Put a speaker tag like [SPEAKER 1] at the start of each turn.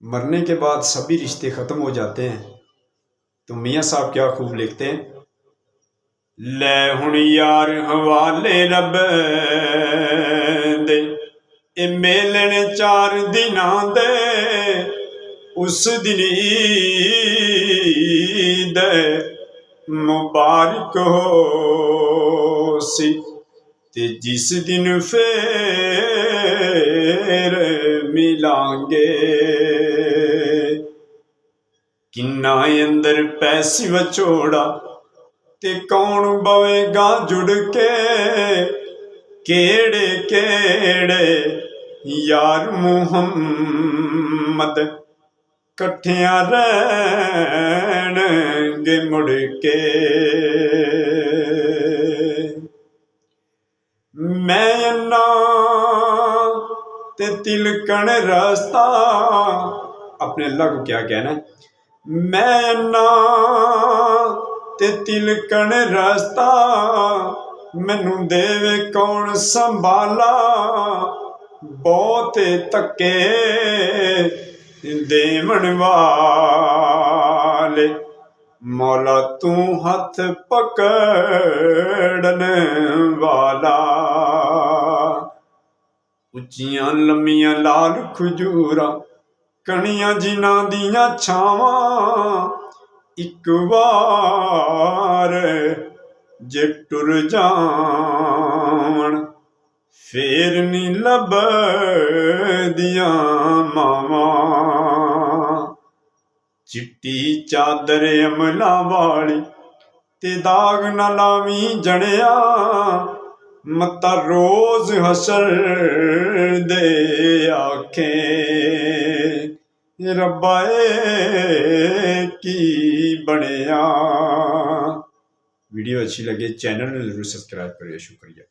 [SPEAKER 1] मरने के बाद सभी रिश्ते ख़त्म हो जाते हैं। तो मियाँ साहब क्या खूब लिखते हैं, ले हुण यार हवाले रब दे ए मेलन 4 दिनां दे उस दिन ईद मुबारक हो सी ते जिस दिन फेर मिलांगे किन्ना अंदर पैसी वचोड़ा ते कौन बवेगा जुड़ के केड़े केड़े यार मुहम्मद कट्ठियां रहणगे मुड़ के। मैं अन्ना ते तिलकण रास्ता, अपने अल्लाह को क्या कहना, मैं अन्ना ते तिलकण रास्ता मैनू देवे कौन संभाला बहुत धक्के देवन वाले मौला तू हथ पकड़न वाला। उच्चियां लम्मियां लाल खजूरा कणियां जिन्हां दियां छावां एक बार जे टुर जावन फेर नी लभदियां मावां। चिट्टी चादर अमला वाली ते दाग न लावी जड़िया मता रोज हसर दे आखे रब्बा की बनिया। वीडियो अच्छी लगे चैनल में जरूर सब्सक्राइब करिए। शुक्रिया।